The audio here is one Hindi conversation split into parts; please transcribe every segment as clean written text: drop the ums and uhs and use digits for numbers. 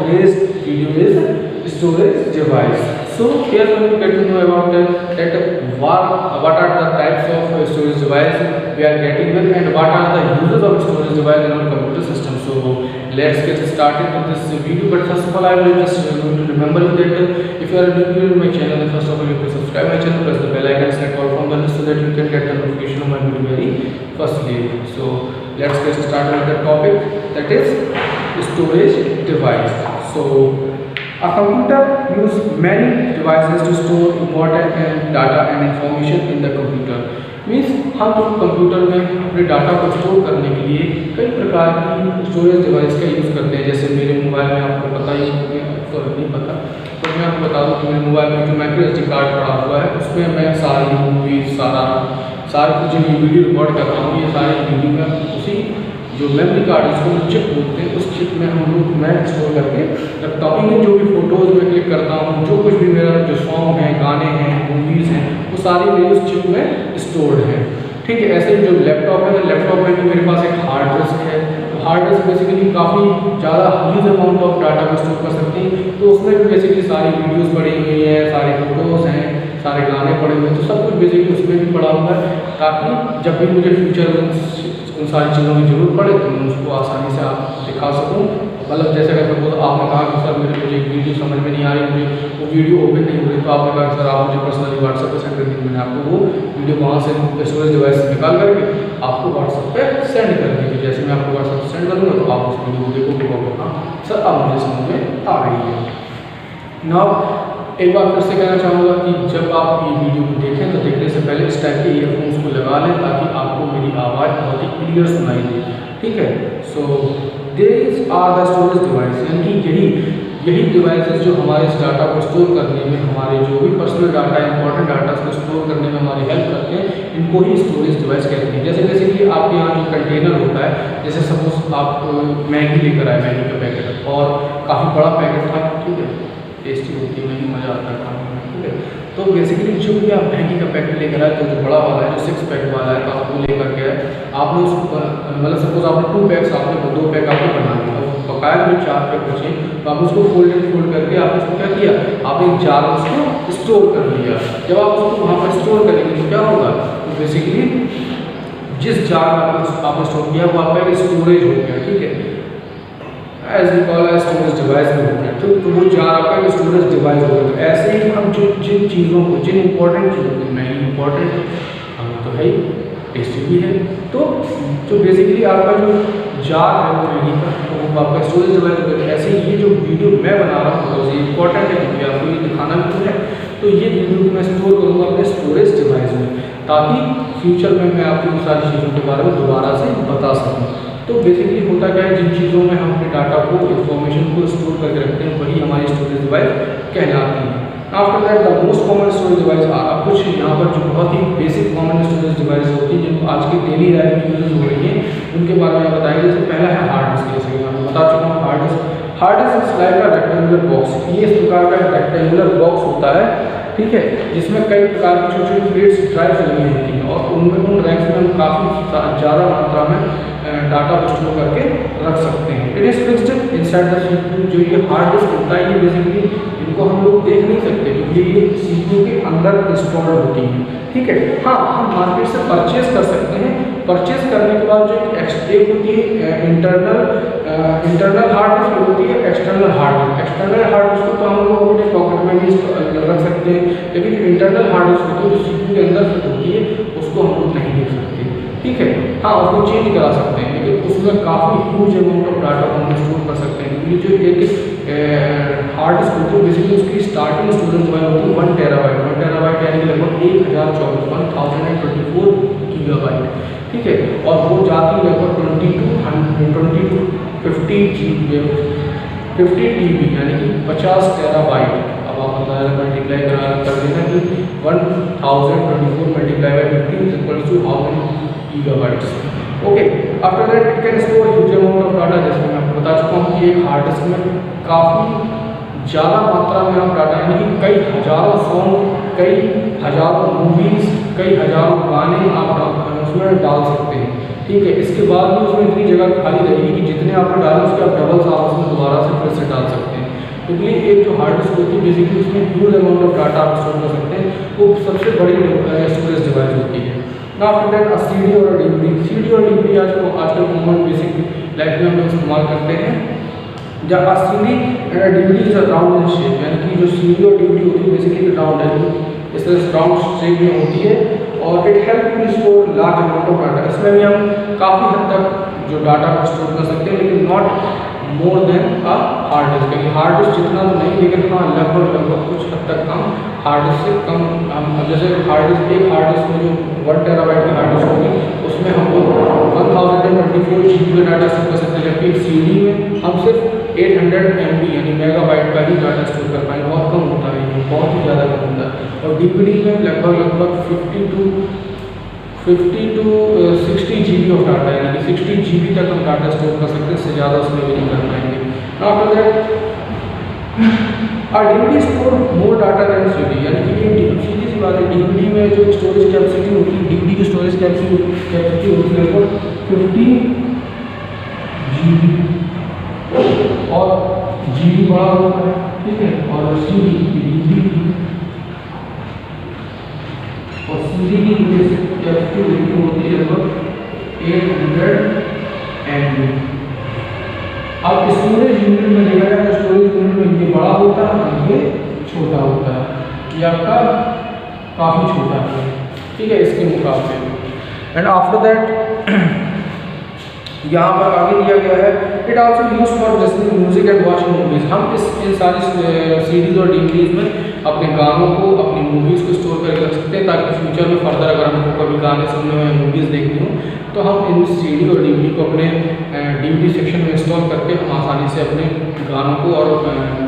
today's video is storage device. So here we are going to get to know about what are the types of storage device we are getting with and what are the uses of storage device in our computer system. So let's get started with this video. But first of all, I will just going to remember you that if you are new to my channel, then first of all you can subscribe my channel, press the bell icon, select all from the list so that you can get the notification of my video very firstly. So let's get started with the topic, that is storage device. So a computer uses many devices to store important data and information in the computer. Means हम लोग कंप्यूटर में अपने डाटा को स्टोर करने के लिए कई प्रकार की स्टोरेज डिवाइस का यूज़ करते हैं। जैसे मेरे मोबाइल में आपको पता ही नहीं पता तो मैं आपको बता दूं कि मेरे मोबाइल में जो माइक्रो SD कार्ड पड़ा हुआ है उसमें मैं सारी मूवीज सारी जो वीडियो रिकॉर्ड कर रहा हूँ, ये सारी वीडियो में उसी जो मेमोरी कार्ड है उसको चिप बोलते हैं, उस चिप में मैं स्टोर करके रखता हूँ। इनमें जो भी फोटोज़ मैं क्लिक करता हूँ, जो कुछ भी मेरा जो सॉन्ग है, गाने हैं, मूवीज़ हैं, वो सारी मेरी उस चिप में स्टोर्ड है। ठीक है, ऐसे ही जो लैपटॉप है, लैपटॉप में भी मेरे पास एक हार्ड डिस्क है। तो हार्ड डिस्क बेसिकली काफ़ी ज़्यादा ह्यूज अमाउंट ऑफ डाटा को स्टोर कर सकती है। तो उसमें भी बेसिकली सारी वीडियोज़ पड़ी हुई हैं, सारे फोटोज़ हैं, सारे गाने पड़े हुए हैं, तो सब कुछ बेसिकली उसमें भी पड़ा हुआ है, ताकि जब भी मुझे फ्यूचर में उन सारी चीज़ों की जरूरत पड़े तो मैं उसको आसानी से आप दिखा सकूँ। मतलब जैसे अगर सपोज आपने कहा कि सर मुझे एक वीडियो समझ में नहीं आ रही, मुझे वो वीडियो ओपन नहीं हो रही, तो आपने कहा सर आप मुझे पर्सनली व्हाट्सएप पे सेंड कर दीजिए, मैंने आपको वो वीडियो वहाँ से स्टोरेज डिवाइस से निकाल करके आपको व्हाट्सएप पे सेंड कर दीजिए। जैसे मैं आपको व्हाट्सएप पर सेंड करूँगा तो आप उस वीडियो को देखोगे, हाँ सर अब मुझे समझ में आ रही है। नाउ एक बार फिर से कहना चाहूँगा कि जब आप ये वीडियो को देखें तो देखने से पहले इस टाइप के ईयरफोन्स को लगा लें ताकि आपको मेरी आवाज़ बहुत ही क्लियर सुनाई दे। ठीक है, so this are the storage device, यानी कि यही डिवाइसेस जो हमारे इस डाटा को स्टोर करने में, हमारे जो भी पर्सनल डाटा, इंपॉर्टेंट डाटा को स्टोर करने में हमारी हेल्प करते हैं, इनको ही स्टोरेज डिवाइस कहते हैं। जैसे बेसिकली आपके यहाँ जो कंटेनर होता है, जैसे सपोज आप मैगी लेकर आए, मैगी का पैकेट और काफ़ी बड़ा पैकेट था, ठीक है, टेस्टी होती है मैगी, मज़ा आता है खाने में। ठीक है, तो बेसिकली जो भी आप मैगी का पैकेट लेकर आए, तो जो बड़ा वाला है, जो 6 पैक वाला है, तो आप वो लेकर के आए, आपने उसको मतलब सपोज आपने 2 पैक्स, आपने 2 पैक आपको बना दिया, बकाया जो 4 पैक बचे तो आप उसको फोल्ड करके आपने उसको क्या किया, आप एक जार में उसको स्टोर कर लिया। जब आप उसको वहाँ पर स्टोर करेंगे तो क्या होगा, तो बेसिकली जिस जार में आपने स्टोर किया वो आपका एक स्टोरेज हो गया। ठीक है, as we call as storage device में हो गया, तो वो जार आपका एक स्टोरेज डिवाइस हो गया। तो ऐसे ही हम जिन चीज़ों को, जिन इंपॉर्टेंट चीज़ों को, मैगी इंपॉर्टेंट हमें तो है ही, टेस्टी भी है, तो जो बेसिकली आपका जो जार है वो मैगी का, तो वो आपका स्टोरेज डिवाइस हो गया। ऐसे ही ये जो वीडियो मैं बना रहा हूँ तो ये इंपॉर्टेंट है क्योंकि आपको ये दिखाना भी तो है, तो ये वीडियो को मैं स्टोर करूँगा अपने स्टोरेज डिवाइस में, ताकि फ्यूचर में मैं आपको इन सारी चीज़ों के बारे में दोबारा से बता सकूँ। तो बेसिकली होता क्या है, जिन चीज़ों में हम अपने डाटा को, इन्फॉर्मेशन को स्टोर करके रखते हैं, वही हमारी स्टोरेज डिवाइस कहलाती है। After that the most common storage device, अब कुछ यहाँ पर जो बहुत ही बेसिक कॉमन स्टोरेज डिवाइस होती है जिनको आज की डेली लाइफ में यूज हो रही है, उनके बारे में बताएंगे। जैसे पहला है हार्ड डिस्क, जैसे कि मैं बता चुका हूँ hard disk is like a rectangular box. ये इस प्रकार का रेक्टेंगुलर बॉक्स होता है, ठीक है, जिसमें कई प्रकार की छोटी छोटी प्लेट्स ड्राइव लगी होती हैं और उनमें उन रैक्स में हम काफ़ी ज़्यादा मात्रा में डाटा को स्टोर करके रख सकते हैं। It is fixed inside the CPU। जो ये हार्ड डिस्क होता है, ये बेसिकली इनको हम लोग देख नहीं सकते क्योंकि ये CPU के अंदर इंस्टॉल होती है। ठीक है, हाँ हम मार्केट से परचेज कर सकते हैं। परचेज करने के बाद जो एक होती है इंटरनल हार्ड डिस्क, होती है external hard disk. External hard disk को तो हम लोग अपने पॉकेट में भी रख सकते हैं, लेकिन इंटरनल हार्ड डिस्क होती है जो CPU के अंदर फिट होती है, उसको हम लोग नहीं देख सकते। ठीक है, हाँ उसको चेंज करा सकते हैं, लेकिन उसमें काफ़ी ह्यूज अमाउंट ऑफ डाटा को हम स्टोर कर सकते हैं। क्योंकि जो एक हार्ड डिस्क होती है बेसिकली उसकी स्टार्टिंग स्टोरेज डिवाइस होती है 1 टेराबाइट। 1 टेराबाइट यानी कि लगभग 1024 गीगाबाइट। ठीक है, और वो जाती है लगभग 50 TB यानी कि 50 टेराबाइट। अब आप मल्टीप्लाई कर देना कि 1024 multiply by 50 is equal to how many gigabytes. Okay, after that it can store huge amount of data. जैसे मैं आपको बता चुका हूँ कि एक हार्ड डिस्क में काफ़ी ज़्यादा मात्रा में आप डाटा, यानी कि कई हज़ारों सॉन्ग, कई हज़ारों मूवीज़, कई हज़ारों गाने आप उसमें डाल सकते हैं। ठीक है, इसके बाद भी उसमें इतनी जगह खाली रहेगी कि जितने आपने डाले उसके आप डबल्स आप उसमें दोबारा से फिर से डाल सकते हैं। क्योंकि एक जो हार्ड डिस्क होती है बेसिकली उसमें ह्यूज अमाउंट ऑफ डाटा आप स्टोर कर सकते हैं, वो सबसे बड़ी स्टोरेज डिवाइस होती है। ना आफ्टर दैट CD और DVD। CD और DVD आजकल कॉमन बेसिक लाइफ में हम लोग इस्तेमाल करते हैं। जब CD and DVD is round in shape, यानी कि जो CD और DVD होती है बेसिकली राउंड है, इस तरह से राउंड शेप में होती है और it help to store large amount of data. इसमें भी हम काफ़ी हद तक जो डाटा को स्टोर कर सकते हैं, लेकिन not more than a hard disk. यानी हार्ड डिस्क जितना तो नहीं, लेकिन हाँ लगभग कुछ हद तक कम, हार्ड डिस्क से कम। हम जैसे हार्ड डिस्क, एक हार्ड डिस्क में जो 1 टेराबाइट की हार्ड डिस्क होगी उसमें हम लोग 1024 GB का डाटा स्टोर कर सकते हैं, जबकि CD में हम सिर्फ 800 MB यानी मेगाबाइट का ही डाटा स्टोर कर पाएंगे। बहुत कम होता है, ये बहुत ही ज़्यादा कम होता है। और DVD में लगभग 50 to 60 GB ऑफ डाटा, यानी कि 60 GB तक हम डाटा स्टोर कर सकते हैं, इससे ज़्यादा उसमें भी नहीं कर पाएंगे। After that DVD store more data than CD, यानी कि ये सीधी सी बात है, DVD में जो स्टोरेज कैपेसिटी होती है, DVD की स्टोरेज कैपेसिटी होती है लगभग 50 GB और GB बड़ा होता है, ठीक है। और CD की कैपेसिटी होती है लगभग 800 MB। अब स्टोरेज यूनिट में देखा जाए तो स्टोरेज यूनिट में ये बड़ा होता है और ये छोटा होता है, ये आपका काफ़ी छोटा है, ठीक है, इसके मुकाबले। एंड आफ्टर दैट यहाँ पर आगे दिया गया है, it also use for listening music and watching movies. हम इन सारी सीरीज और DVDs में अपने गानों को, अपनी मूवीज़ को स्टोर करके रख सकते हैं, ताकि फ्यूचर में फर्दर अगर हमको कभी गाने सुनने हो या मूवीज़ देखनी हो तो हम इन CD और DVD को अपने DVD सेक्शन में इंस्टॉल करके हम आसानी से अपने गानों को और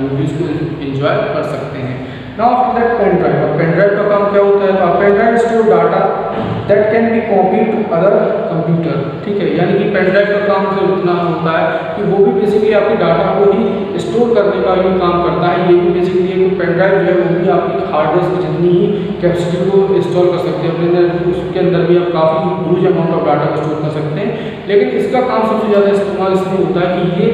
मूवीज़ को एंजॉय कर सकते हैं। Now after that pen drive. अब पेन ड्राइव का काम क्या होता है, तो pen drive store data that can be copy to other computer, ठीक है। यानी कि पेन ड्राइव का काम जो इतना होता है कि वो भी बेसिकली आपके डाटा को ही स्टोर करने का ही काम करता है। ये भी बेसिकली एक पेन ड्राइव जो है वो भी आपकी हार्ड डिस्क जितनी ही कैपेसिटी को इंस्टॉल कर सकते हैं अपने अंदर, उसके अंदर भी आप काफ़ी ह्यूज अमाउंट ऑफ डाटा को स्टोर कर सकते हैं। लेकिन इसका काम सबसे ज़्यादा इस्तेमाल इसमें होता है कि ये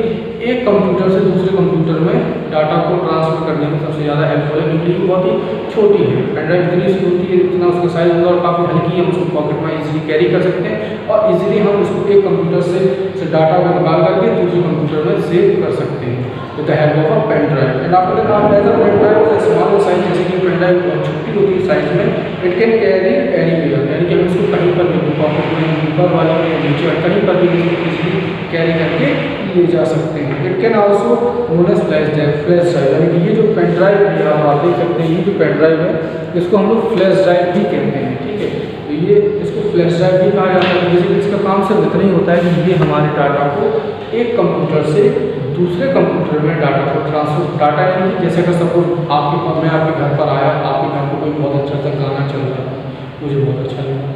एक कंप्यूटर से दूसरे कंप्यूटर में डाटा को ट्रांसफर करने में सबसे ज़्यादा हेल्पफुल है, क्योंकि ये बहुत ही छोटी है। पेन ड्राइव इतनी सी होती है, इतना उसका साइज होगा और काफ़ी हल्की है, हम उसको पॉकेट में इजीली कैरी कर सकते हैं और इजीली हम उसको एक कंप्यूटर से डाटा को निकाल करके दूसरे कंप्यूटर में सेव कर सकते हैं with the help of a pen drive. And after that आप as a pen drive small size, जैसे कि पेन ड्राइव बहुत छोटी होती है साइज में, इट कैन कैरी एनीवेयर, यानी कि हम इसको कहीं पर भी पॉकेट में, ऊपर वाले में, नीचे कहीं पर भी इजीली कैरी करके ले जा सकते हैं। It can also known as flash drive, यानी कि ये जो पेन ड्राइव है आप देख सकते हैं, ये जो पेन ड्राइव है इसको हम लोग फ्लैश ड्राइव भी कहते हैं, ठीक है। तो ये इसको फ्लैश ड्राइव भी कहा जाता है। बेसिकली इसका काम सिर्फ इतना ही होता है कि ये हमारे डाटा को एक कंप्यूटर से दूसरे कंप्यूटर में डाटा को ट्रांसफर, डाटा यानी कि जैसे अगर सपोज मैं आपके घर पर आया, आपके घर पर कोई बहुत अच्छा सा गाना चल रहा है, मुझे बहुत अच्छा लगा,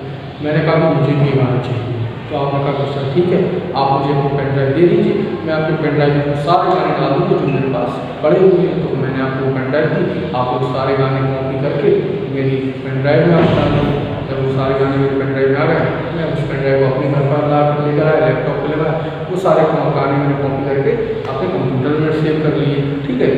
मैंने कहा मुझे भी गाना चाहिए, तो आपने कहा सर ठीक है, आप मुझे अपनी पेन ड्राइव दे दीजिए, मैं आपके पेन ड्राइव में सारे गाने डाल दूँगा जो मेरे पास पड़े हुए हैं। तो मैंने आपको पेन ड्राइव दी, आप लोग सारे गाने कॉपी करके मेरी पेन ड्राइव में आप डाल दें। जब वो सारे गाने मेरी पेन ड्राइव में आ गए, मैं उस पेन ड्राइव को अपने घर पर ला कर लेकर आया, लैपटॉप पर लगाया, वो सारे गाने मैंने कॉपी करके अपने कंप्यूटर में सेव कर लिए, ठीक है।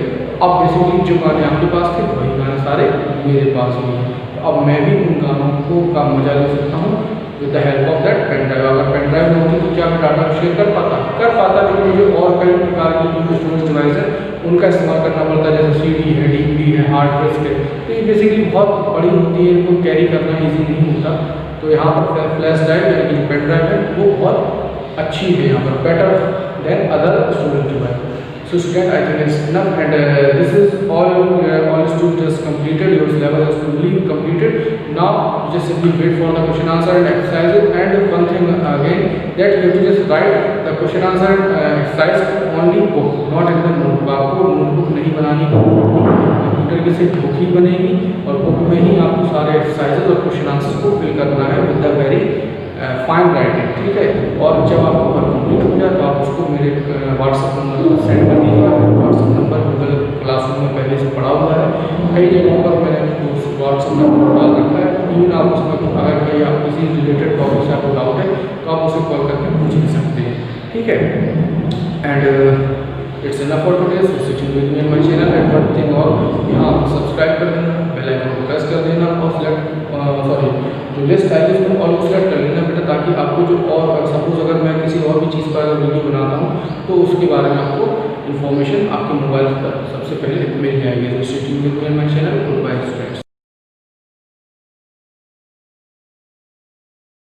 अब बेसिकली जो गाने आपके पास थे वही गाने सारे मेरे पास भी हैं, तो अब मैं भी उन गानों को का मजा ले सकता हूँ with the help of that pen drive. अगर पेन ड्राइव में होती तो क्या मैं डाटा शेयर कर पाता, लेकिन मुझे और कई प्रकार की जो स्टोरेज डिवाइस है उनका इस्तेमाल करना पड़ता है, जैसे CD है, DVD है, हार्ड डिस्क है। तो ये बेसिकली बहुत बड़ी होती है, इनको कैरी करना ईजी नहीं होता। तो यहाँ पर फ्लैश ड्राइव यानी कि जो पेन ड्राइव है वो बहुत अच्छी है, यहाँ पर better than other storage device. So student, I think it's enough, and this is all students has completed, your syllabus is fully completed. Now just simply wait for the question answer and exercises. And one thing again, that you have to just write the question answer exercise only book, not in the notebook. आपको नोटबुक नहीं बनानी, कंप्यूटर की सिर्फ बुक ही बनेगी और बुक में ही आपको सारे एक्सरसाइजेज और क्वेश्चन आंसर्स को फिल करना है with the very fine writing, ठीक है। और जब आपको वर्क कंप्लीट हो जाए तो आप उसको मेरे व्हाट्सएप नंबर पर सेंड कर दीजिएगा। मेरा व्हाट्सएप नंबर गूगल क्लासरूम में पहले से पड़ा हुआ है, कई जगहों पर मैंने उस व्हाट्सएप नंबर डाल रखा है। इवन आप उसमें अगर कहीं आप किसी रिलेटेड टॉपिक से आपको डाउट है तो आप उसे कॉल करके पूछ भी सकते हैं, ठीक है। And it's enough for today, so stick with me in my channel and one thing और यहाँ सब्सक्राइब कर देना, बेल आइकन को प्रेस कर देना और जो लिस्ट है उसको ऑल को सेलेक्ट कर लेना बेटा, ताकि आपको जो और सपोज अगर मैं किसी और भी चीज़ पर अगर वीडियो बनाता हूँ तो उसके बारे में आपको इन्फॉर्मेशन आपके मोबाइल पर सबसे पहले मिल जाएगी। तो stick with me in my channel. Good bye students.